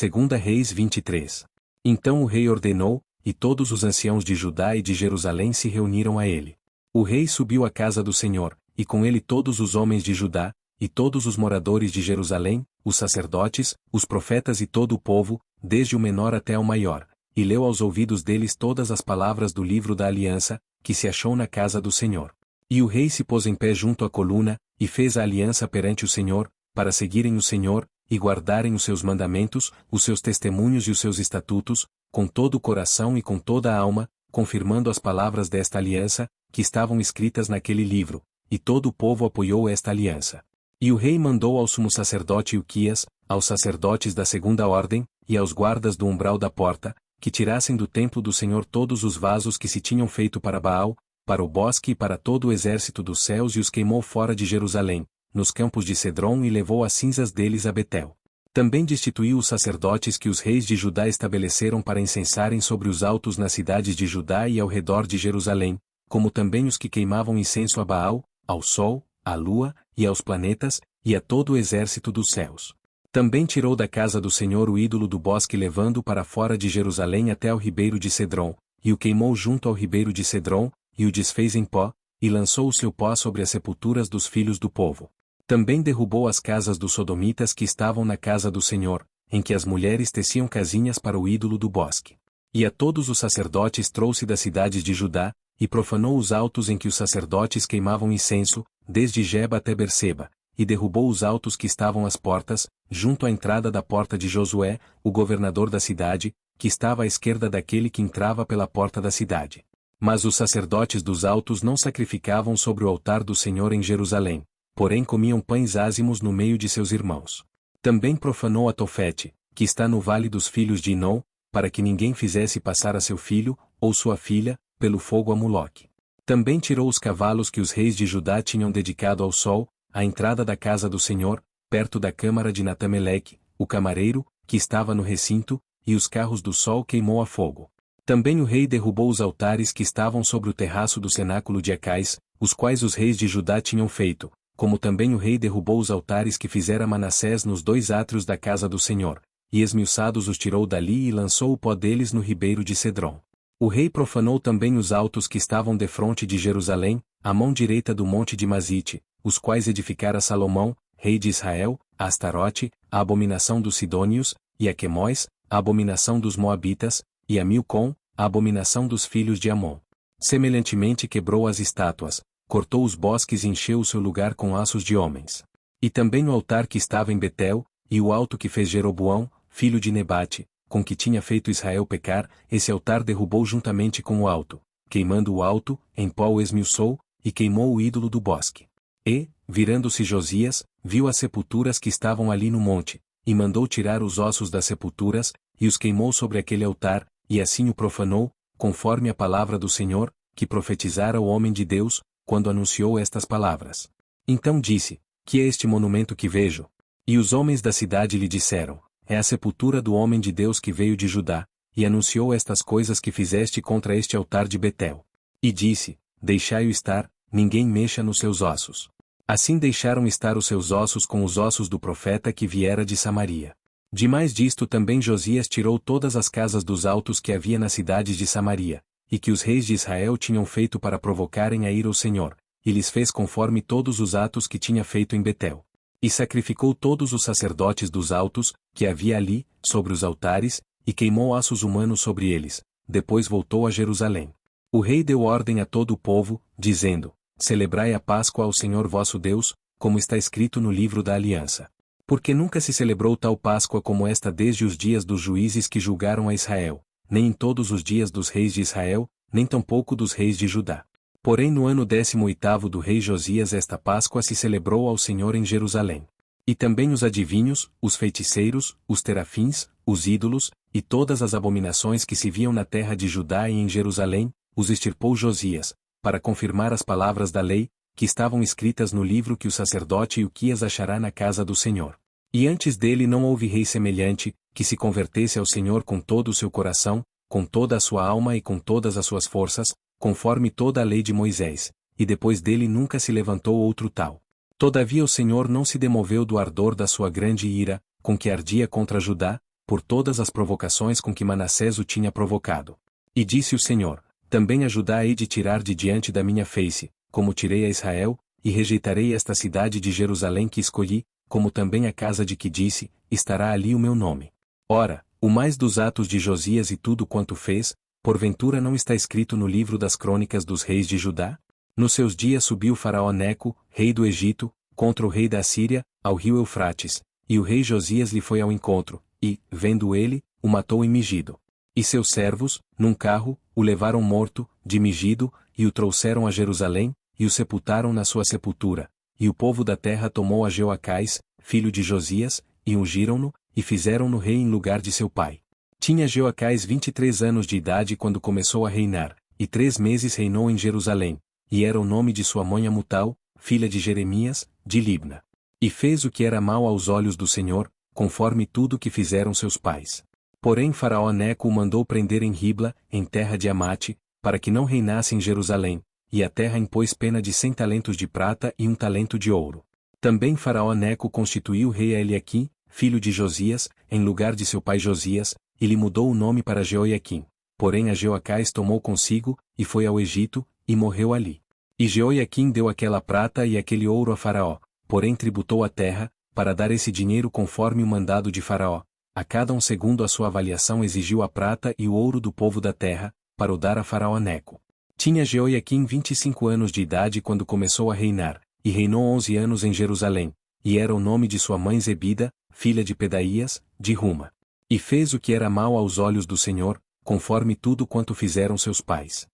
Segunda Reis 23. Então o rei ordenou, e todos os anciãos de Judá e de Jerusalém se reuniram a ele. O rei subiu à casa do Senhor, e com ele todos os homens de Judá, e todos os moradores de Jerusalém, os sacerdotes, os profetas e todo o povo, desde o menor até o maior, e leu aos ouvidos deles todas as palavras do livro da aliança, que se achou na casa do Senhor. E o rei se pôs em pé junto à coluna, e fez a aliança perante o Senhor, para seguirem o Senhor, e guardarem os seus mandamentos, os seus testemunhos e os seus estatutos, com todo o coração e com toda a alma, confirmando as palavras desta aliança, que estavam escritas naquele livro, e todo o povo apoiou esta aliança. E o rei mandou ao sumo sacerdote Ilquias, aos sacerdotes da segunda ordem, e aos guardas do umbral da porta, que tirassem do templo do Senhor todos os vasos que se tinham feito para Baal, para o bosque e para todo o exército dos céus, e os queimou fora de Jerusalém, nos campos de Cedron, e levou as cinzas deles a Betel. Também destituiu os sacerdotes que os reis de Judá estabeleceram para incensarem sobre os altos nas cidades de Judá e ao redor de Jerusalém, como também os que queimavam incenso a Baal, ao sol, à lua, e aos planetas, e a todo o exército dos céus. Também tirou da casa do Senhor o ídolo do bosque, levando-o para fora de Jerusalém até ao ribeiro de Cedron, e o queimou junto ao ribeiro de Cedron, e o desfez em pó, e lançou o seu pó sobre as sepulturas dos filhos do povo. Também derrubou as casas dos sodomitas que estavam na casa do Senhor, em que as mulheres teciam casinhas para o ídolo do bosque. E a todos os sacerdotes trouxe das cidades de Judá, e profanou os altos em que os sacerdotes queimavam incenso, desde Geba até Berseba, e derrubou os altos que estavam às portas, junto à entrada da porta de Josué, o governador da cidade, que estava à esquerda daquele que entrava pela porta da cidade. Mas os sacerdotes dos altos não sacrificavam sobre o altar do Senhor em Jerusalém, porém comiam pães ázimos no meio de seus irmãos. Também profanou a Tofete, que está no vale dos filhos de Inom, para que ninguém fizesse passar a seu filho, ou sua filha, pelo fogo a Moloque. Também tirou os cavalos que os reis de Judá tinham dedicado ao sol, à entrada da casa do Senhor, perto da câmara de Natameleque, o camareiro, que estava no recinto, e os carros do sol queimou a fogo. Também o rei derrubou os altares que estavam sobre o terraço do cenáculo de Acais, os quais os reis de Judá tinham feito, como também o rei derrubou os altares que fizera Manassés nos dois átrios da casa do Senhor, e esmiuçados os tirou dali e lançou o pó deles no ribeiro de Cedron. O rei profanou também os altos que estavam defronte de Jerusalém, à mão direita do monte de Mazite, os quais edificara Salomão, rei de Israel, a Astarote, a abominação dos Sidônios, e a Quemós, a abominação dos Moabitas, e a Milcom, a abominação dos filhos de Amon. Semelhantemente quebrou as estátuas, cortou os bosques e encheu o seu lugar com ossos de homens. E também o altar que estava em Betel, e o alto que fez Jeroboão, filho de Nebate, com que tinha feito Israel pecar, esse altar derrubou juntamente com o alto, queimando o alto, em pó o esmiuçou, e queimou o ídolo do bosque. E, virando-se Josias, viu as sepulturas que estavam ali no monte, e mandou tirar os ossos das sepulturas, e os queimou sobre aquele altar, e assim o profanou, conforme a palavra do Senhor, que profetizara o homem de Deus, quando anunciou estas palavras. Então disse: Que é este monumento que vejo? E os homens da cidade lhe disseram: É a sepultura do homem de Deus que veio de Judá, e anunciou estas coisas que fizeste contra este altar de Betel. E disse: Deixai-o estar, ninguém mexa nos seus ossos. Assim deixaram estar os seus ossos com os ossos do profeta que viera de Samaria. Demais disto também Josias tirou todas as casas dos altos que havia nas cidades de Samaria, e que os reis de Israel tinham feito para provocarem a ira ao Senhor, e lhes fez conforme todos os atos que tinha feito em Betel. E sacrificou todos os sacerdotes dos altos, que havia ali, sobre os altares, e queimou ossos humanos sobre eles. Depois voltou a Jerusalém. O rei deu ordem a todo o povo, dizendo: Celebrai a Páscoa ao Senhor vosso Deus, como está escrito no livro da aliança. Porque nunca se celebrou tal Páscoa como esta desde os dias dos juízes que julgaram a Israel, nem em todos os dias dos reis de Israel, nem tampouco dos reis de Judá. Porém no ano 18º do rei Josias esta Páscoa se celebrou ao Senhor em Jerusalém. E também os adivinhos, os feiticeiros, os terafins, os ídolos, e todas as abominações que se viam na terra de Judá e em Jerusalém, os extirpou Josias, para confirmar as palavras da lei, que estavam escritas no livro que o sacerdote Ilquias achará na casa do Senhor. E antes dele não houve rei semelhante, que se convertesse ao Senhor com todo o seu coração, com toda a sua alma e com todas as suas forças, conforme toda a lei de Moisés, e depois dele nunca se levantou outro tal. Todavia o Senhor não se demoveu do ardor da sua grande ira, com que ardia contra Judá, por todas as provocações com que Manassés o tinha provocado. E disse o Senhor: também a Judá hei de tirar de diante da minha face, como tirei a Israel, e rejeitarei esta cidade de Jerusalém que escolhi, como também a casa de que disse, estará ali o meu nome. Ora, o mais dos atos de Josias e tudo quanto fez, porventura não está escrito no livro das crônicas dos reis de Judá? Nos seus dias subiu Faraó Neco, rei do Egito, contra o rei da Síria, ao rio Eufrates, e o rei Josias lhe foi ao encontro, e, vendo ele, o matou em Megido. E seus servos, num carro, o levaram morto, de Megido, e o trouxeram a Jerusalém, e o sepultaram na sua sepultura. E o povo da terra tomou a Jeoacás, filho de Josias, e ungiram-no, e fizeram-no rei em lugar de seu pai. Tinha Jeoacás 23 anos de idade quando começou a reinar, e 3 meses reinou em Jerusalém, e era o nome de sua mãe Amutal, filha de Jeremias, de Libna. E fez o que era mal aos olhos do Senhor, conforme tudo que fizeram seus pais. Porém Faraó Neco o mandou prender em Ribla, em terra de Amate, para que não reinasse em Jerusalém, e a terra impôs pena de 100 talentos de prata e 1 talento de ouro. Também Faraó Neco constituiu rei a Eliaquim, filho de Josias, em lugar de seu pai Josias, e lhe mudou o nome para Jeoiaquim. Porém a Jeoacás tomou consigo, e foi ao Egito, e morreu ali. E Jeoiaquim deu aquela prata e aquele ouro a Faraó, porém tributou a terra, para dar esse dinheiro conforme o mandado de Faraó. A cada um segundo a sua avaliação exigiu a prata e o ouro do povo da terra, para o dar a Faraó Neco. Tinha Jeoiaquim 25 anos de idade quando começou a reinar, e reinou 11 anos em Jerusalém, e era o nome de sua mãe Zebida, filha de Pedaías, de Ruma. E fez o que era mal aos olhos do Senhor, conforme tudo quanto fizeram seus pais.